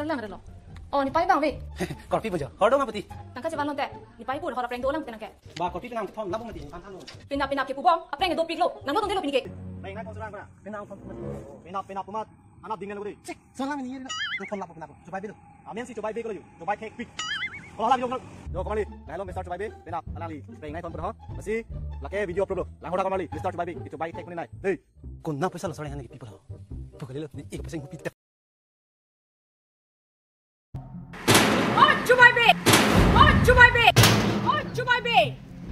生两个人了。哦，你白帮喂。Kopi pun je. Hordong apa ti? Tangka cepat lonte. Ni pai pun hora prank dolang tenang ke. Ba kopi penang thon nabung mati pan tanu. Pinap ke pubong. Apa yang do piglo? Nang do telo pinike. Baik nak kau serang kena. Penang thon penap pemat. Anak dingan lu deh. Cek, solang ni ni. Lu thon lapor penap. Coba betul. Amian si coba be kalau you. Coba take pick. Kalau lagi yo kembali. Nah lo start coba be. Penap alali. Baik nak thon berha. Masih laki video pro. Lang hora kembali. Start coba be. Coba take ni nai. Hei. Kau nak pasal sorang ni people. Pukul lu ni ik pasal ngupi. Cubai be. Oh, cubai be. Oh, cubai be.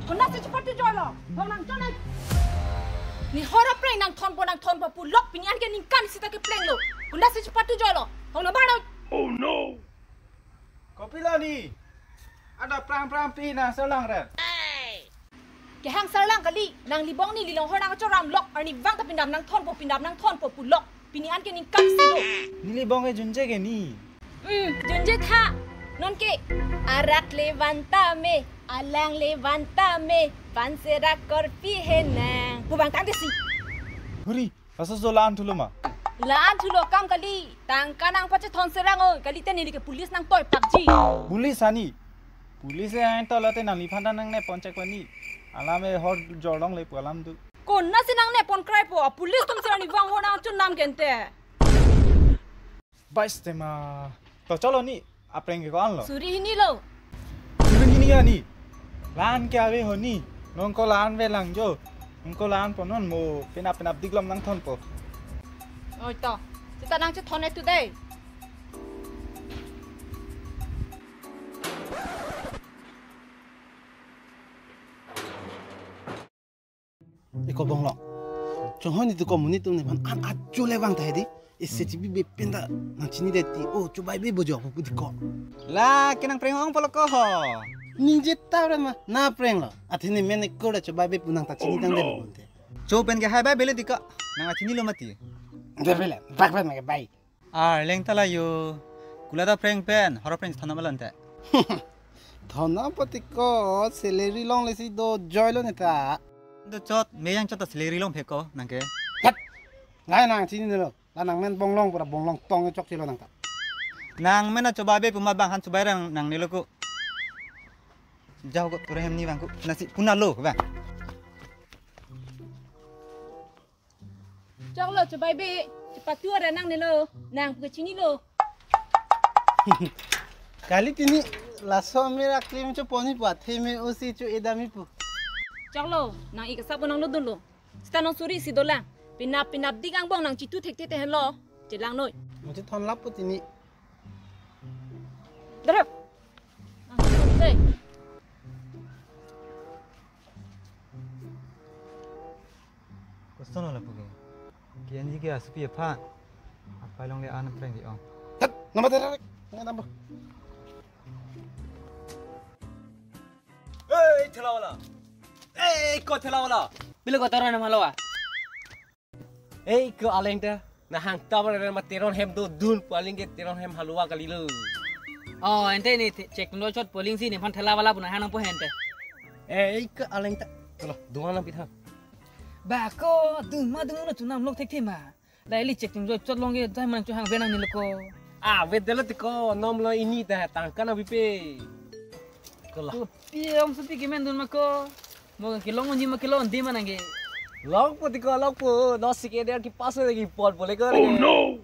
Kena si cepat tu jolo. Hong nang chonai. Ni hora prank nang thon po pulok pinyan ke ningkan sita ke prank lo. Kena si cepat tu jolo. Hong na bana. Oh no. Kopi lah ni. Ada perang-perang pi nang selang red. Ke hang sarlang kali nang libong ni lilong hora nang choram lok arni wang ta pindam nang thon po pulok pinyan ke ningkan silo. Nili bong ke junje ke ni. Junje tha. Non ke arak levantame, alang levantame, pansera korpi henang. Bubang tang desi. Huri, asal solan thulu ma. Laan thulo kam kali, tangka nang pace thon serang oi, kali te nili ke pulis nang toy pakji. Pulis ani. Pulis yang tolate nang lipanda nang ne poncek wani. Alame hot jolong le alam tu. Kona sinang ne pon cry po, pulis tum serang ni wang hona chun nam gente. Bais tema. To chalo ni. Apa yang kau lo? Suri ini lo. Suri ini ya ni. Lan kya we ho ni? Nongko lan we lang jo. Nongko lan ponon mo penap diglom nang thon po. Oh itu. Kita nang ce thon today. Iko bong lo. Chonghon itu komunitas ni pan an acu lewang tadi. Isi cibi bependa nang cini deti. Oh coba ibu bojo apa putih kok. Lah kenang prengong polo ko ho. Ninja tahu mah na preng lo. Atini menek kau dah coba ibu punang tak cini tang deh bunte. Coba kan hai bai beli tika. Nang cini lo mati. Dah bela. Bak mak bai. Leng tala yo. Kula da preng pen, horo preng thana malante. Thana pati ko salary long lesi do joy lo neta. Do chot meyang chot salary long pheko nangke. Kat. Ngai nang cini lo. Nang men bonglong pura bonglong tong cok cilo nang tak. Nang mena coba be pumat bang han coba rang nang nilo ko. Jauh ko turhem ni bang ko nasi punah lo bang. Chok lo coba be cepat tu ada nang nilo, nang ke sini lo. Kali tini laso mera krim co poni buat heme usi co edami pu. Chok lo nang ik sab nang lo dun lo. Sta nang suri si dolang. Pinap digang bong nang citu tek tek hello. Jelang noi. Macam thon lap put ini. Drop. Hey. Kostono la puge. Kian ji ke asupi apa? Apa long le an preng di ong. Tat, nama terang. Nggak tambah. Hey, thelawala. Hey, ko thelawala. Bila ko taran na malawa. Hey, ko aleng ta. Na hang tabar na materon hem do dun paling ke teron hem halwa kalilu. Oh, ente ni cek ndo chot polling si ni pan thela wala puna hanang po hente. Hey, ko aleng ta. Kalau dungan lang pitha. Ba ko dung ma dung na chunam lok thek thema. Dai li cek ndo chot long ge dai man chu hang benang ni loko. Ah, vedela tiko nom lo ini ta tangkana bipe. Kola. Piam supi ke men dun ma ko. Mo ke long ni ma ke long di manange. Log po tiko log po. No sikeder ki paso lagi pot boleh ke? Oh no.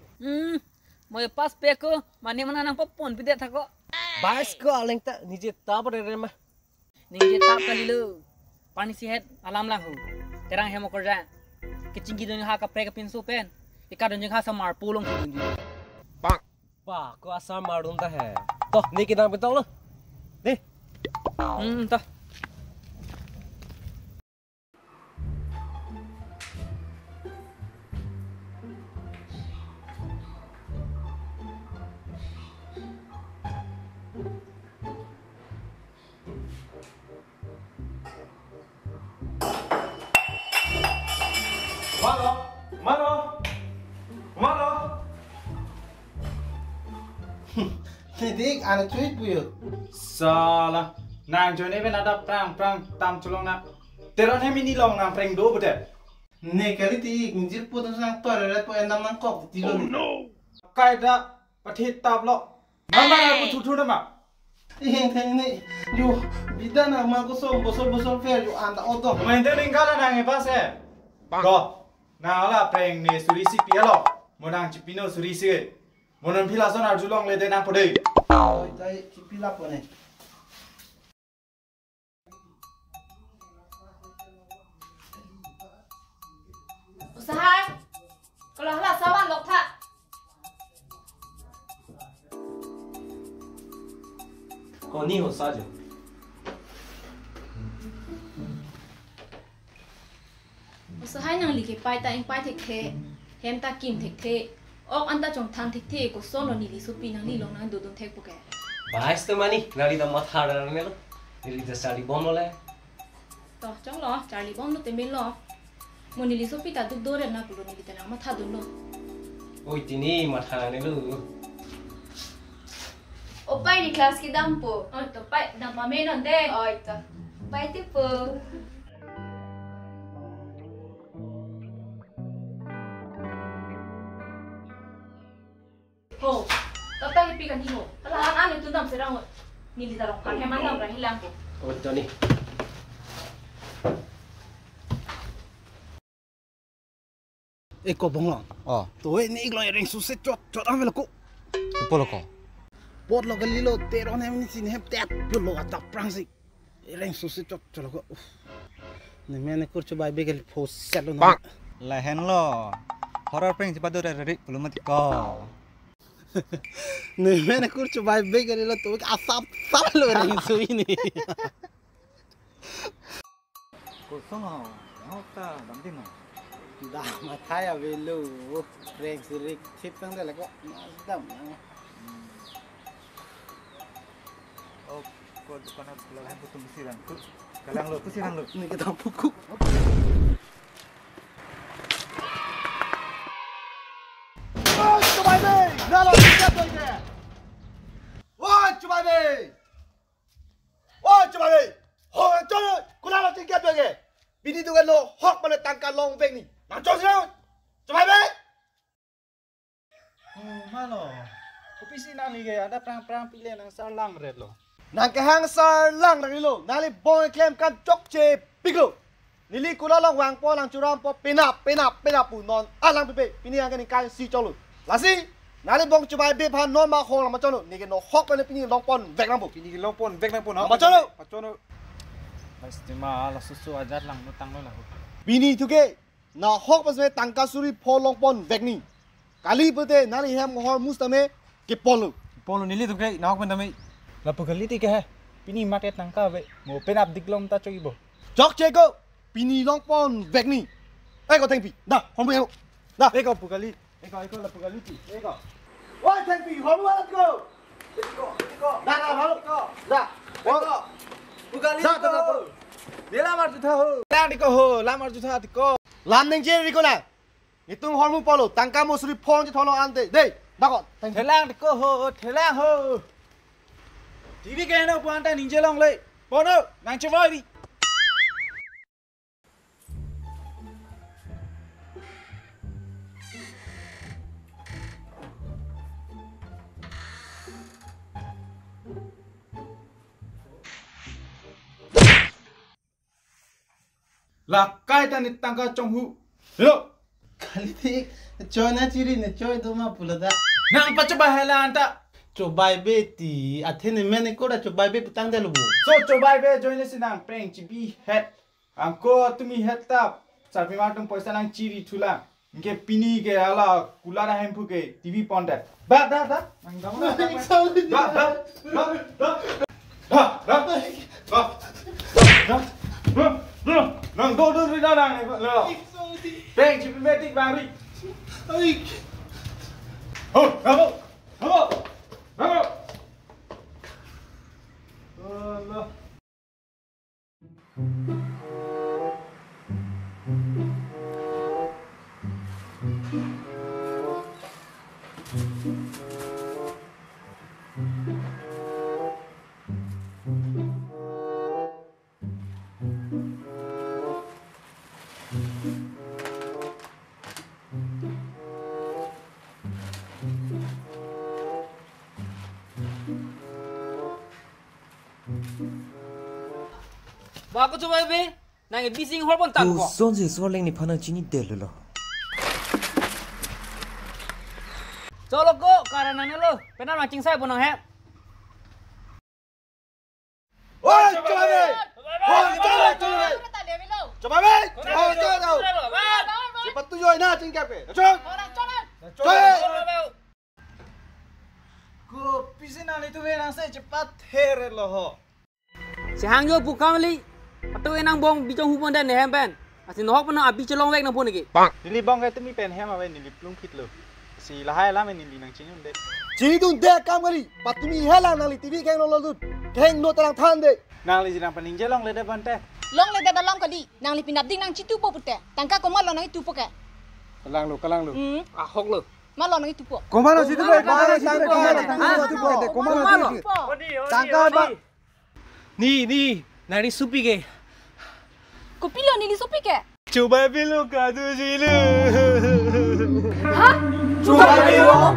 Mo pas pe ko mane mana nang popon pide thako. Bas ko aleng ta nije tabar re ma. Ninge tap kali lu. Pani sihat alam lang hu. Terang hemo kerja. Kecinggi dun ha ka pre ka pinsu pen. Ika dun ha samar pulong dun. Pak. Pak ko asam marun ta hai. Toh ni kita betul lo. Ni. Toh. Dik, anak cuy puyut. Salah. Nang jone ben ada prang tam culong na. Teron hem ini long nang preng do bede. Ne kali ti ngijir pu tu sang tor rat pu endam nang kok ti lo. Kai da pathit tab lo. Mama aku tutu nama. Yang ini, yo, bidan nama aku som bosol fair yo anda oto. Main tening kala nang pas Go. Na ala preng ni surisi pialo. Monang cipino surisi. Monon pila son arjulong le denang pode. Tay cipila pone. Usaha. Kalau halah sawan lok tak. Kau ni ho saja. Usaha yang lagi pai ta ing pai thek the. Hem ta kim thek the. Ok anda jong thang thek the ko son lo ni li supi nang ni long nang do thek puke. Bahas tu mani, nari dah matha dah ni lo. Nili dah sari bom lo le. To chong lo, Charlie bom no temen lo. Mo ni li supi ta duk do re na ku lo ni ta nang matha dun lo. Oi tini matha ni lo. Opai di kelas kita dampu. Oh to pai nang ma me non de. Oh itu. Pai tipu. Ho. Tata happy kan ni ho. Halah an tu dam serang ho. Ni li ta long kan hem an dam ra hilang ko. Oh tu ni. Eko bonglong. Oh, Tuh ini iklan yang susah cot ambil aku. polo ko. Pot lo galilo teron hem ni sini hem tet pulo atap prangsik. Yang susah cot aku. Ni mana kur coba begal post selo na. Lahen lo. Horror prank cepat dore ready belum mati ko. Ni mana kur coba begal lo tuh asap lo yang sui ni. Kosong oh. Mau ta damding oh. Dah mataya velu. Reng sirik chip tang dah leko. Dam. Oh, kau kana lahen putung sirang. Kalang lo, sirang lo. Ni kita pukuk. Oh, coba be. Nalo kita tu ke. Wah, coba be. Wah, coba be. Oh, coba. Kula lo tingkat tu ke. Bini tu kan lo hok mana tangkal long beg ni. Nak coba sini. Coba be. Oh, malo. Kopi si nang lige ada prang pilih nang salang red lo. Nang kehang sar lang nang lo. Nali boy claim kan cok ce piglo. Nili kula long wang po lang curam po penap pu non alang pepe. Bini yang kan kan si colo. Lasi. Nali bong coba be pan non ma hong lang macam lo. Ni kan no hok mana bini long pon vek lang bu. Pini lopon vek nang pun. Macam lo. Pasti mah ala susu ajar lang nutang lo lah. Bini tu ke. Na hok pas me tangka suri po long pon vek ni. Kali pute nali hem hor mustame ke pon lo. Polo nili tu ke nak pun tamai. Lapu kali ti ke hai. Pini market tangka ve. Mo penap diklom ta coy bo. Jok ce ko. Bini long pon vek ni. Kau tengpi. Dah, hong pu. Dah. Eko pukali. Eko lapu kali ti. Eko. Wah, tengpi. Hong pu alat ko. Dah, halo. Dah. Pukali. Dah, dah. Dia lamar jutha ho. Lang diko ho, lamar jutha diko. Lam neng je riko na. Itu hong pu polo. Tangka mo suri pon je tholo ante. Dei. Dah ko. Thelang diko ho, thelang ho. TV ke no puanta ninja long le. Pono, nang chawai di. Lakai tan tangka chonghu. Hello. Kali ti coy na ciri ne coy tu ma pulada. Nang pacoba hela anta. Coba beti. Athene mene ko da coba be putang da lubu. So coba be join le sinang prank chibi head. Angko tumi head tap. Sabi matung poisa lang ciri thula. Inke pini ke ala kulara hempu ke TV ponda. Ba da. Nang dang na. Ba. Nang do ri da nang le. Prank chibi metik bang ri. Ai. Oh, bravo. Allah. Bawa aku coba be. Nang bising hol pun tak kok. Son je so leng ni phana chini del lo. Colo kok karena lo. Penan mancing saya pun nang hep. Oi, coba be. Coba be. Oh, coba tahu. Cepat tu joi na cingkap ke. Cok. Cok. Ko pisin ali tu nang saya cepat her lo. Si hang jo buka mali. Atau enang bong bijong hupon dan hem pen. Asin hok pun abi celong wek nang pun lagi. Nili bang kata mi pen hem awe nili plung kit lo. Si lahai lah nili nang cingin dek. Cini tu dek kam kali. Patumi helang nali TV keng lo tu. Keng no terang than dek. Nang li jinang paning jelong le depan teh. Long le dalam kali. Nang li pinap ding nang citu po putih. Tangka ko malo nang itu po ke. Kalang lo. Ah hok lo. Malo nang itu po. Komano situ be. Komano situ be. Komano situ. Tangka ba. Ni. Nari supi ke. Ko pilo ni li sopi ke. Coba be lo kadu sini. Ha? Coba be lo.